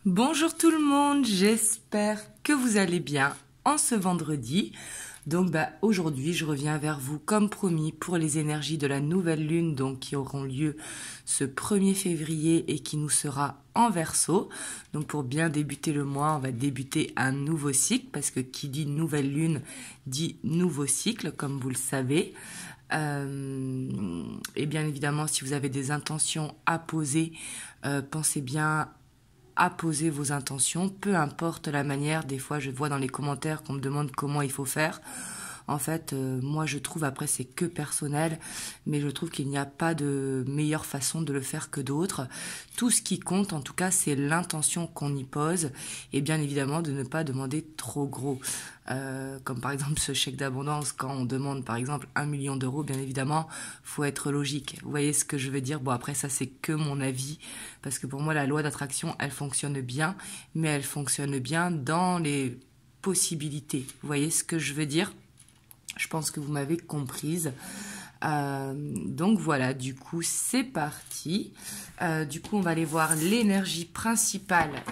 Bonjour tout le monde, j'espère que vous allez bien en ce vendredi. Donc aujourd'hui je reviens vers vous comme promis pour les énergies de la nouvelle lune qui auront lieu ce 1er février et qui nous sera en Verseau. Donc pour bien débuter le mois, on va débuter un nouveau cycle parce que qui dit nouvelle lune dit nouveau cycle comme vous le savez. Et bien évidemment si vous avez des intentions à poser, pensez bien à poser vos intentions, peu importe la manière. Des fois je vois dans les commentaires qu'on me demande comment il faut faire. En fait, moi je trouve, après c'est que personnel, mais je trouve qu'il n'y a pas de meilleure façon de le faire que d'autres. Tout ce qui compte en tout cas c'est l'intention qu'on y pose et bien évidemment de ne pas demander trop gros. Comme par exemple ce chèque d'abondance, quand on demande par exemple 1 million d'euros, bien évidemment faut être logique. Vous voyez ce que je veux dire? Bon après ça c'est que mon avis, parce que pour moi la loi d'attraction elle fonctionne bien, mais elle fonctionne bien dans les possibilités. Vous voyez ce que je veux dire? Je pense que vous m'avez comprise. Donc voilà, du coup c'est parti. Du coup on va aller voir l'énergie principale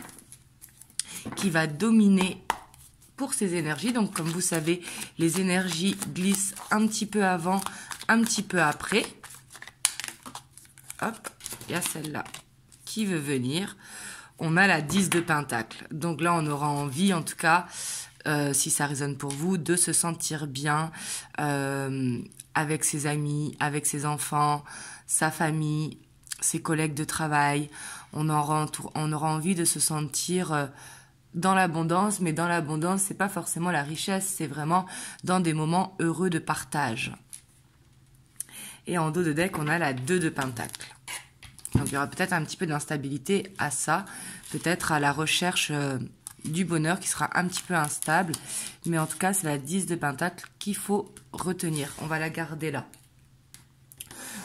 qui va dominer pour ces énergies. Donc comme vous savez, les énergies glissent un petit peu avant, un petit peu après. Hop, il y a celle-là qui veut venir. On a la 10 de Pentacle. Donc là on aura envie en tout cas, si ça résonne pour vous, de se sentir bien avec ses amis, avec ses enfants, sa famille, ses collègues de travail. On aura envie de se sentir dans l'abondance, mais dans l'abondance, c'est pas forcément la richesse, c'est vraiment dans des moments heureux de partage. Et en dos de deck, on a la 2 de Pentacle. Donc il y aura peut-être un petit peu d'instabilité à ça, peut-être à la recherche du bonheur qui sera un petit peu instable, mais en tout cas c'est la 10 de Pentacle qu'il faut retenir. On va la garder là.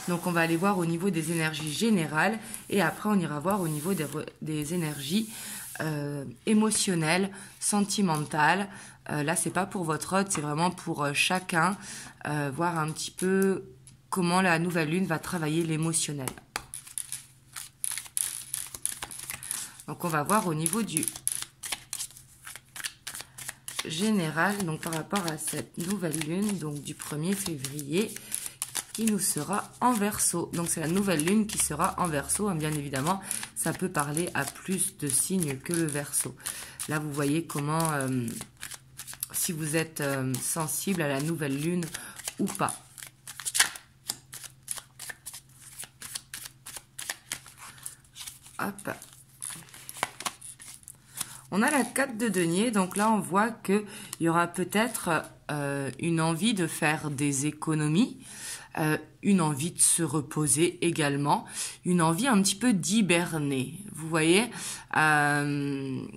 Donc on va aller voir au niveau des énergies générales et après on ira voir au niveau des énergies émotionnelles, sentimentales. Là c'est pas pour votre hôte, c'est vraiment pour chacun, voir un petit peu comment la nouvelle lune va travailler l'émotionnel. Donc on va voir au niveau du général, donc par rapport à cette nouvelle lune, donc du 1er février, qui nous sera en Verseau. Donc c'est la nouvelle lune qui sera en Verseau, bien évidemment, ça peut parler à plus de signes que le Verseau. Là vous voyez comment, si vous êtes sensible à la nouvelle lune ou pas. Hop. On a la 4 de denier, donc là on voit qu'il y aura peut-être une envie de faire des économies, une envie de se reposer également, une envie un petit peu d'hiberner. Vous voyez, il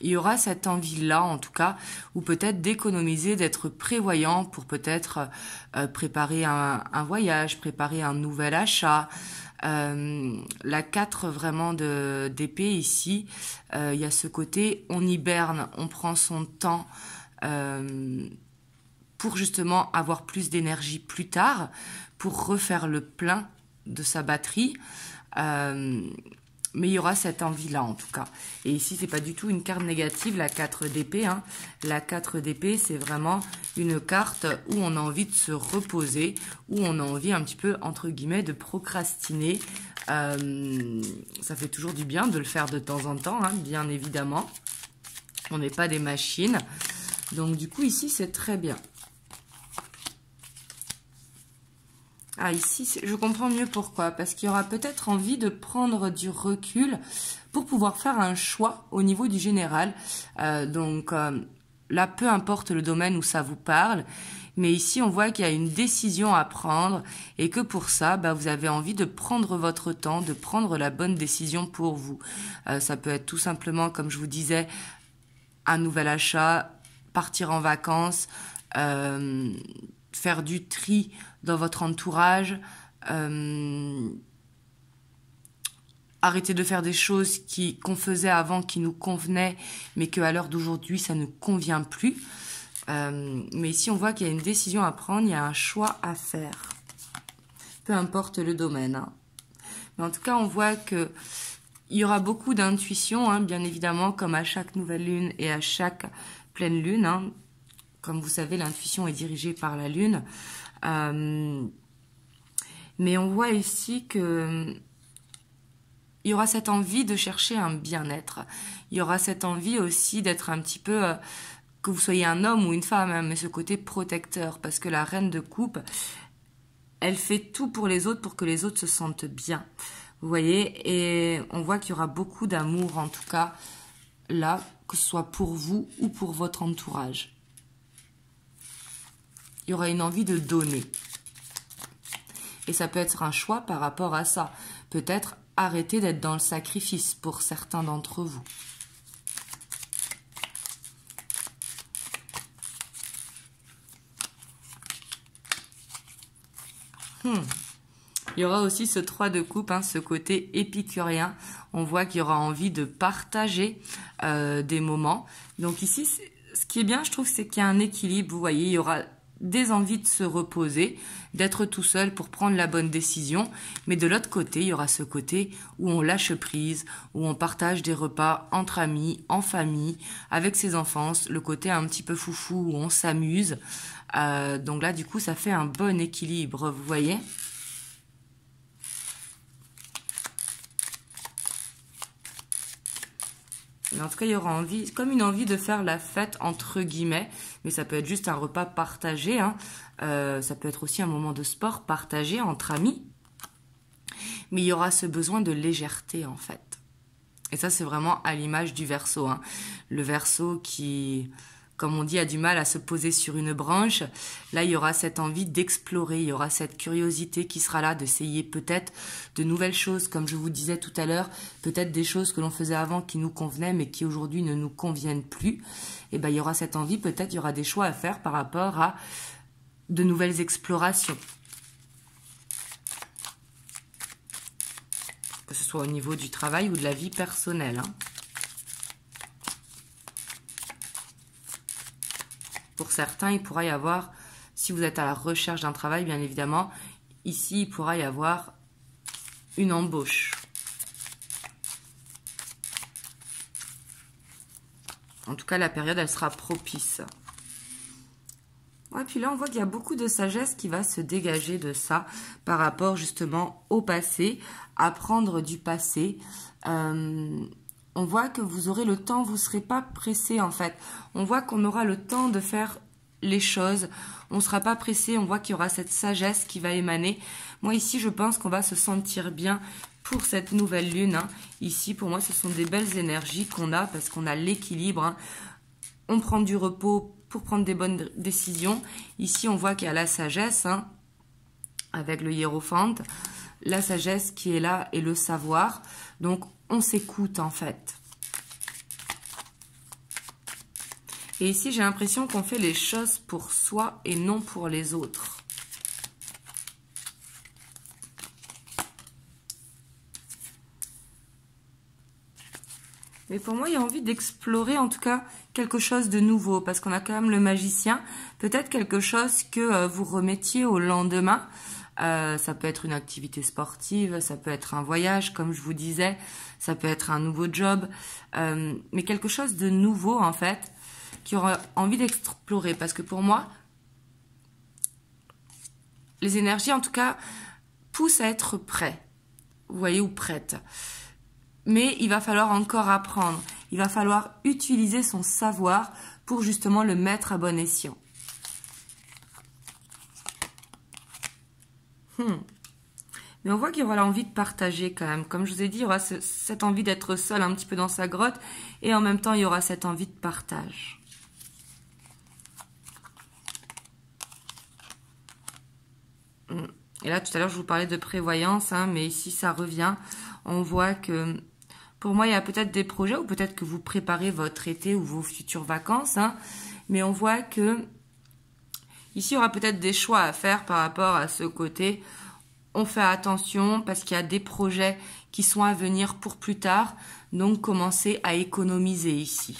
y aura cette envie-là en tout cas, ou peut-être d'économiser, d'être prévoyant pour peut-être préparer un voyage, préparer un nouvel achat. La 4 vraiment d'épée ici, il y a ce côté on hiberne, on prend son temps pour justement avoir plus d'énergie plus tard, pour refaire le plein de sa batterie. Mais il y aura cette envie-là en tout cas. Et ici, c'est pas du tout une carte négative, la 4 d'épée. Hein. La 4 d'épée, c'est vraiment une carte où on a envie de se reposer, où on a envie un petit peu, entre guillemets, de procrastiner. Ça fait toujours du bien de le faire de temps en temps, hein, bien évidemment. On n'est pas des machines. Donc du coup, ici, c'est très bien. Ah, ici, je comprends mieux pourquoi. Parce qu'il y aura peut-être envie de prendre du recul pour pouvoir faire un choix au niveau du général. Là, peu importe le domaine où ça vous parle. Mais ici, on voit qu'il y a une décision à prendre et que pour ça, vous avez envie de prendre votre temps, de prendre la bonne décision pour vous. Ça peut être tout simplement, comme je vous disais, un nouvel achat, partir en vacances, faire du tri dans votre entourage, arrêter de faire des choses qu'on faisait avant qui nous convenaient, mais qu'à l'heure d'aujourd'hui, ça ne convient plus. Mais ici, on voit qu'il y a une décision à prendre, il y a un choix à faire. Peu importe le domaine. Hein. Mais en tout cas, on voit qu'il il y aura beaucoup d'intuition, hein, bien évidemment, comme à chaque nouvelle lune et à chaque pleine lune. Hein. Comme vous savez, l'intuition est dirigée par la lune. Mais on voit ici que il y aura cette envie de chercher un bien-être. Il y aura cette envie aussi d'être un petit peu, que vous soyez un homme ou une femme, hein, mais ce côté protecteur. Parce que la reine de coupe, elle fait tout pour les autres pour que les autres se sentent bien. Vous voyez, et on voit qu'il y aura beaucoup d'amour, en tout cas, là, que ce soit pour vous ou pour votre entourage. Il y aura une envie de donner. Et ça peut être un choix par rapport à ça. Peut-être arrêter d'être dans le sacrifice pour certains d'entre vous. Il y aura aussi ce 3 de coupe, hein, ce côté épicurien. On voit qu'il y aura envie de partager des moments. Donc ici, ce qui est bien, je trouve, c'est qu'il y a un équilibre. Vous voyez, il y aura des envies de se reposer, d'être tout seul pour prendre la bonne décision. Mais de l'autre côté, il y aura ce côté où on lâche prise, où on partage des repas entre amis, en famille, avec ses enfants. Le côté un petit peu foufou où on s'amuse. Donc là, du coup, ça fait un bon équilibre, vous voyez ? Mais en tout cas, il y aura envie, comme une envie de faire la fête, entre guillemets. Mais ça peut être juste un repas partagé. Hein. Ça peut être aussi un moment de sport partagé entre amis. Mais il y aura ce besoin de légèreté, en fait. Et ça, c'est vraiment à l'image du Verseau. Hein. Le Verseau qui, comme on dit, a du mal à se poser sur une branche. Là, il y aura cette envie d'explorer, il y aura cette curiosité qui sera là, d'essayer peut-être de nouvelles choses, comme je vous disais tout à l'heure, peut-être des choses que l'on faisait avant qui nous convenaient, mais qui aujourd'hui ne nous conviennent plus. Et ben, il y aura cette envie, peut-être il y aura des choix à faire par rapport à de nouvelles explorations. Que ce soit au niveau du travail ou de la vie personnelle. Hein. Pour certains, il pourra y avoir, si vous êtes à la recherche d'un travail, bien évidemment, ici, il pourra y avoir une embauche. En tout cas, la période, elle sera propice. Ouais, puis là, on voit qu'il y a beaucoup de sagesse qui va se dégager de ça par rapport justement au passé, apprendre du passé. On voit que vous aurez le temps, vous ne serez pas pressé en fait. On voit qu'on aura le temps de faire les choses. On ne sera pas pressé, on voit qu'il y aura cette sagesse qui va émaner. Moi ici, je pense qu'on va se sentir bien pour cette nouvelle lune. Hein. Ici, pour moi, ce sont des belles énergies qu'on a parce qu'on a l'équilibre. Hein. On prend du repos pour prendre des bonnes décisions. Ici, on voit qu'il y a la sagesse, hein, avec le hiérophante. La sagesse qui est là et le savoir. Donc, on s'écoute en fait. Et ici, j'ai l'impression qu'on fait les choses pour soi et non pour les autres. Mais pour moi, il y a envie d'explorer en tout cas quelque chose de nouveau. Parce qu'on a quand même le magicien. Peut-être quelque chose que vous remettiez au lendemain. Ça peut être une activité sportive, ça peut être un voyage, comme je vous disais. Ça peut être un nouveau job. Mais quelque chose de nouveau, en fait, qui aura envie d'explorer. Parce que pour moi, les énergies, en tout cas, poussent à être prêt. Vous voyez, ou prête. Mais il va falloir encore apprendre. Il va falloir utiliser son savoir pour justement le mettre à bon escient. Mais on voit qu'il y aura l'envie de partager quand même. Comme je vous ai dit, il y aura cette envie d'être seul un petit peu dans sa grotte. Et en même temps, il y aura cette envie de partage. Et là, tout à l'heure, je vous parlais de prévoyance. Hein, mais ici, ça revient. On voit que... Pour moi, il y a peut-être des projets ou peut-être que vous préparez votre été ou vos futures vacances. Hein, mais on voit que ici, il y aura peut-être des choix à faire par rapport à ce côté. On fait attention parce qu'il y a des projets qui sont à venir pour plus tard. Donc, commencez à économiser ici.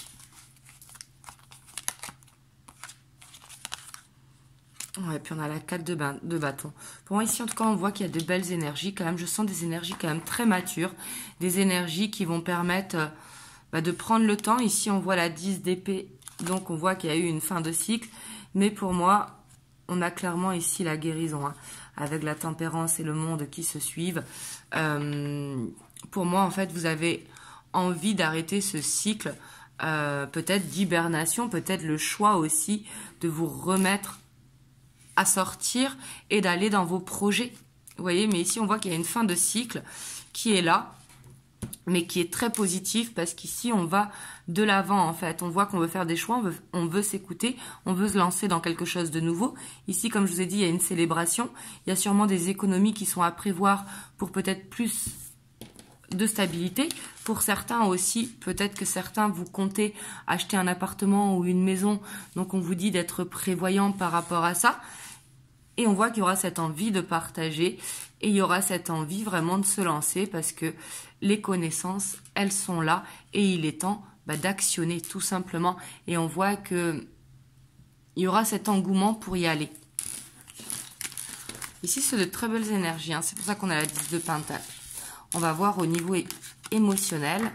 Ouais, puis on a la 4 de bâton. Pour moi, ici, en tout cas, on voit qu'il y a de belles énergies. Quand même, je sens des énergies quand même très matures. Des énergies qui vont permettre de prendre le temps. Ici, on voit la 10 d'épée. Donc, on voit qu'il y a eu une fin de cycle. Mais pour moi, on a clairement ici la guérison. Hein, avec la tempérance et le monde qui se suivent. Pour moi, en fait, vous avez envie d'arrêter ce cycle. Peut-être d'hibernation. Peut-être le choix aussi de vous remettre à sortir et d'aller dans vos projets. Vous voyez, mais ici, on voit qu'il y a une fin de cycle qui est là, mais qui est très positive parce qu'ici, on va de l'avant, en fait. On voit qu'on veut faire des choix, on veut s'écouter, on veut se lancer dans quelque chose de nouveau. Ici, comme je vous ai dit, il y a une célébration. Il y a sûrement des économies qui sont à prévoir pour peut-être plus de stabilité. Pour certains aussi, peut-être que certains vous comptez acheter un appartement ou une maison, donc on vous dit d'être prévoyant par rapport à ça. Et on voit qu'il y aura cette envie de partager et il y aura cette envie vraiment de se lancer parce que les connaissances, elles sont là et il est temps d'actionner tout simplement. Et on voit que il y aura cet engouement pour y aller. Ici, c'est de très belles énergies. Hein. C'est pour ça qu'on a la 10 de Pentacle. On va voir au niveau émotionnel.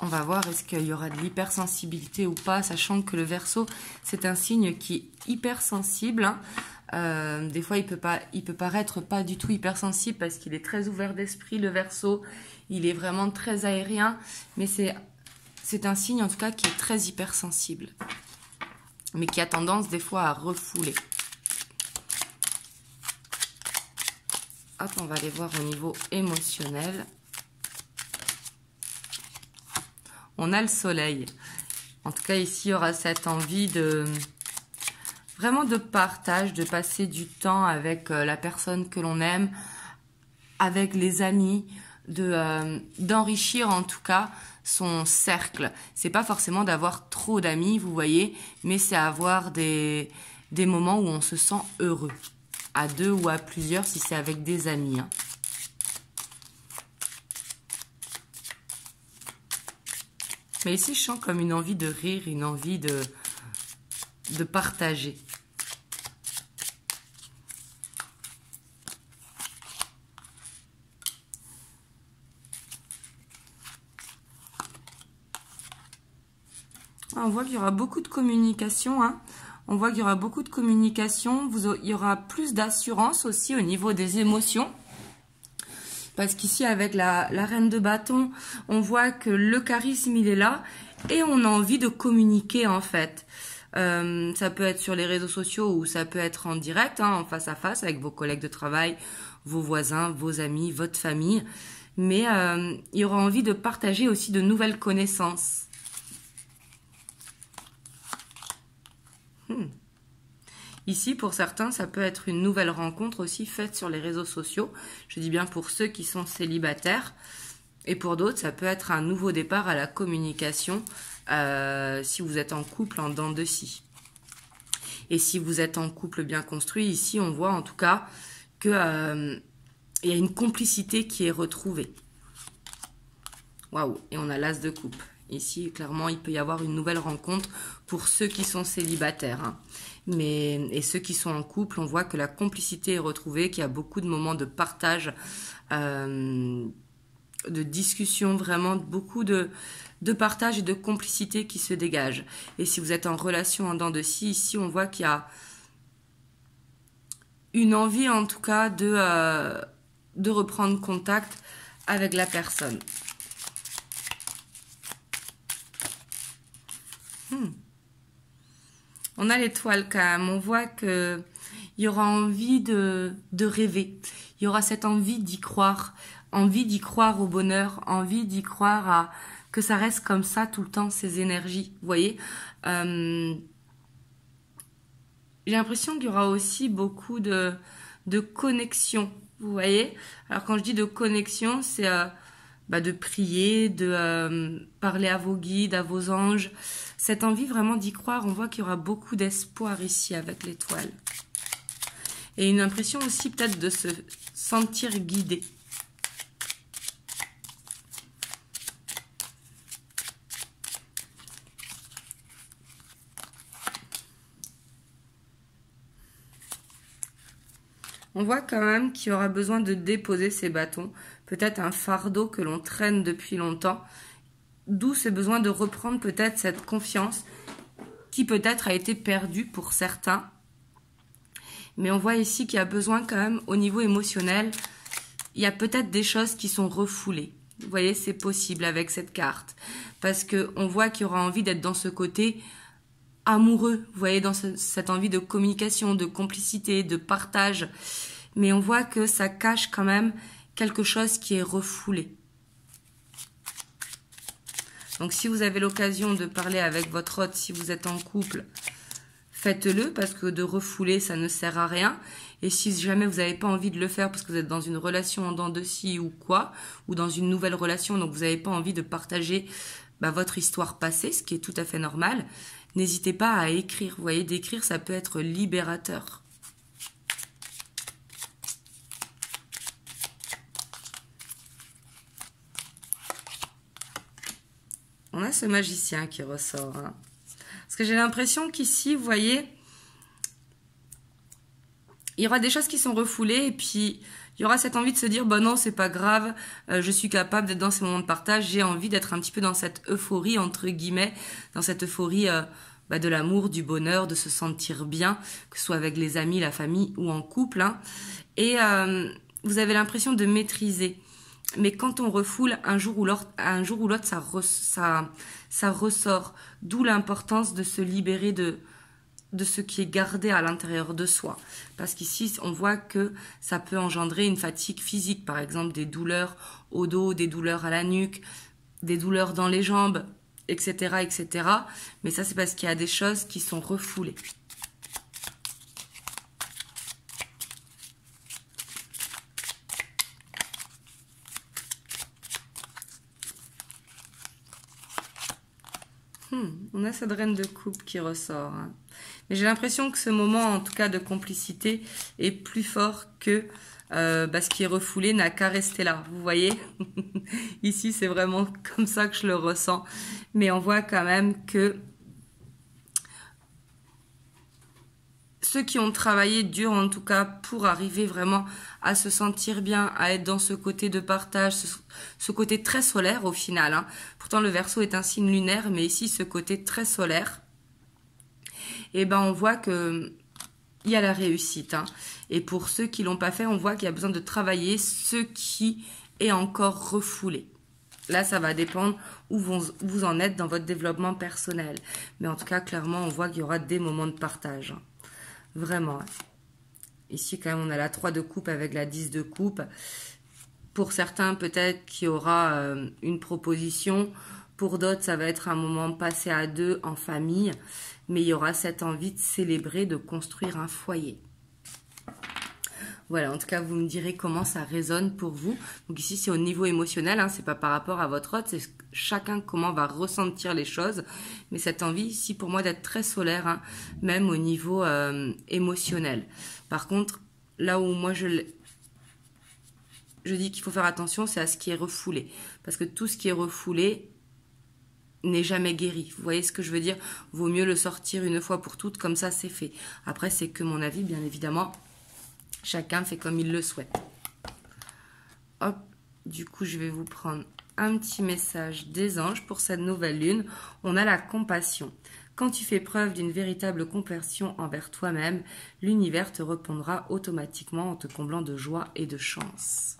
On va voir est-ce qu'il y aura de l'hypersensibilité ou pas, sachant que le Verseau, c'est un signe qui est hypersensible. Hein. Des fois, il peut paraître pas du tout hypersensible parce qu'il est très ouvert d'esprit, le Verseau. Il est vraiment très aérien, mais c'est un signe en tout cas qui est très hypersensible, mais qui a tendance des fois à refouler. Hop, on va aller voir au niveau émotionnel. On a le soleil. En tout cas, ici, il y aura cette envie vraiment de partage, de passer du temps avec la personne que l'on aime, avec les amis, d'enrichir en tout cas son cercle. C'est pas forcément d'avoir trop d'amis, vous voyez, mais c'est avoir des moments où on se sent heureux, à deux ou à plusieurs si c'est avec des amis. Hein. Mais ici, je sens comme une envie de rire, une envie de partager. On voit qu'il y aura beaucoup de communication. Hein. On voit qu'il y aura beaucoup de communication. Il y aura plus d'assurance aussi au niveau des émotions. Parce qu'ici, avec la reine de bâton, on voit que le charisme, il est là. Et on a envie de communiquer, en fait. Ça peut être sur les réseaux sociaux ou ça peut être en direct, hein, en face à face, avec vos collègues de travail, vos voisins, vos amis, votre famille. Mais il y aura envie de partager aussi de nouvelles connaissances. Ici, pour certains, ça peut être une nouvelle rencontre aussi faite sur les réseaux sociaux. Je dis bien pour ceux qui sont célibataires. Et pour d'autres, ça peut être un nouveau départ à la communication si vous êtes en couple en dents de scie. Et si vous êtes en couple bien construit, ici, on voit en tout cas qu'il y a une complicité qui est retrouvée. Waouh! Et on a l'as de coupe. Ici, clairement, il peut y avoir une nouvelle rencontre pour ceux qui sont célibataires. Hein. Et ceux qui sont en couple, on voit que la complicité est retrouvée, qu'il y a beaucoup de moments de partage, de discussion, vraiment beaucoup de partage et de complicité qui se dégagent. Et si vous êtes en relation en dents de scie, ici, on voit qu'il y a une envie, en tout cas, de reprendre contact avec la personne. On a l'étoile quand même, on voit qu'il y aura envie de rêver, il y aura cette envie d'y croire au bonheur, envie d'y croire à que ça reste comme ça tout le temps, ces énergies, vous voyez. J'ai l'impression qu'il y aura aussi beaucoup de connexion, vous voyez. Alors quand je dis de connexion, c'est de prier, de parler à vos guides, à vos anges. Cette envie vraiment d'y croire, on voit qu'il y aura beaucoup d'espoir ici avec l'étoile. Et une impression aussi peut-être de se sentir guidé. On voit quand même qu'il y aura besoin de déposer ces bâtons. Peut-être un fardeau que l'on traîne depuis longtemps. D'où ce besoin de reprendre peut-être cette confiance qui peut-être a été perdue pour certains. Mais on voit ici qu'il y a besoin quand même au niveau émotionnel. Il y a peut-être des choses qui sont refoulées. Vous voyez, c'est possible avec cette carte. Parce qu'on voit qu'il y aura envie d'être dans ce côté amoureux. Vous voyez, dans cette envie de communication, de complicité, de partage. Mais on voit que ça cache quand même quelque chose qui est refoulé. Donc si vous avez l'occasion de parler avec votre hôte, si vous êtes en couple, faites-le parce que de refouler, ça ne sert à rien. Et si jamais vous n'avez pas envie de le faire parce que vous êtes dans une relation en dents de scie ou quoi, ou dans une nouvelle relation, donc vous n'avez pas envie de partager votre histoire passée, ce qui est tout à fait normal, n'hésitez pas à écrire. Vous voyez, d'écrire, ça peut être libérateur. On a ce magicien qui ressort. Hein. Parce que j'ai l'impression qu'ici, vous voyez, il y aura des choses qui sont refoulées et puis il y aura cette envie de se dire, non, c'est pas grave, je suis capable d'être dans ces moments de partage, j'ai envie d'être un petit peu dans cette euphorie, entre guillemets, dans cette euphorie de l'amour, du bonheur, de se sentir bien, que ce soit avec les amis, la famille ou en couple. Hein. Et vous avez l'impression de maîtriser. Mais quand on refoule, un jour ou l'autre, ça ressort. D'où l'importance de se libérer de ce qui est gardé à l'intérieur de soi. Parce qu'ici, on voit que ça peut engendrer une fatigue physique, par exemple des douleurs au dos, des douleurs à la nuque, des douleurs dans les jambes, etc., etc. Mais ça, c'est parce qu'il y a des choses qui sont refoulées. On a cette reine de coupe qui ressort. Hein. Mais j'ai l'impression que ce moment, en tout cas de complicité, est plus fort que ce qui est refoulé n'a qu'à rester là. Vous voyez. Ici, c'est vraiment comme ça que je le ressens. Mais on voit quand même que ceux qui ont travaillé dur, en tout cas, pour arriver vraiment à se sentir bien, à être dans ce côté de partage, ce côté très solaire au final. Hein. Pourtant, le Verseau est un signe lunaire, mais ici, ce côté très solaire, on voit que il y a la réussite. Hein. Et pour ceux qui l'ont pas fait, on voit qu'il y a besoin de travailler ce qui est encore refoulé. Là, ça va dépendre où vous en êtes dans votre développement personnel. Mais en tout cas, clairement, on voit qu'il y aura des moments de partage. Hein. Vraiment. Ici, quand même, on a la 3 de coupe avec la 10 de coupe. Pour certains, peut-être qu'il y aura une proposition. Pour d'autres, ça va être un moment passé à deux en famille. Mais il y aura cette envie de célébrer, de construire un foyer. Voilà, en tout cas, vous me direz comment ça résonne pour vous. Donc ici, c'est au niveau émotionnel, hein, c'est pas par rapport à votre hôte, c'est chacun comment va ressentir les choses. Mais cette envie ici, pour moi, d'être très solaire, hein, même au niveau émotionnel. Par contre, là où moi, je dis qu'il faut faire attention, c'est à ce qui est refoulé. Parce que tout ce qui est refoulé n'est jamais guéri. Vous voyez ce que je veux dire? Vaut mieux le sortir une fois pour toutes, comme ça, c'est fait. Après, c'est que mon avis, bien évidemment. Chacun fait comme il le souhaite. Hop, du coup, je vais vous prendre un petit message des anges pour cette nouvelle lune. On a la compassion. Quand tu fais preuve d'une véritable compassion envers toi-même, l'univers te répondra automatiquement en te comblant de joie et de chance.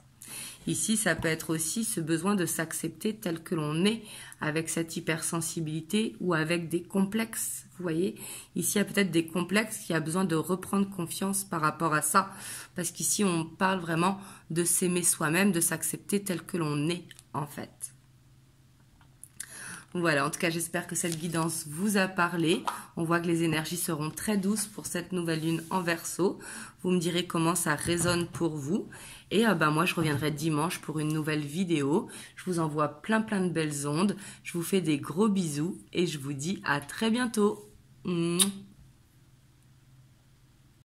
Ici, ça peut être aussi ce besoin de s'accepter tel que l'on est, avec cette hypersensibilité ou avec des complexes. Vous voyez, ici, il y a peut-être des complexes qui a besoin de reprendre confiance par rapport à ça. Parce qu'ici, on parle vraiment de s'aimer soi-même, de s'accepter tel que l'on est, en fait. Voilà, en tout cas, j'espère que cette guidance vous a parlé. On voit que les énergies seront très douces pour cette nouvelle lune en Verseau. Vous me direz comment ça résonne pour vous. Et moi, je reviendrai dimanche pour une nouvelle vidéo. Je vous envoie plein de belles ondes. Je vous fais des gros bisous et je vous dis à très bientôt.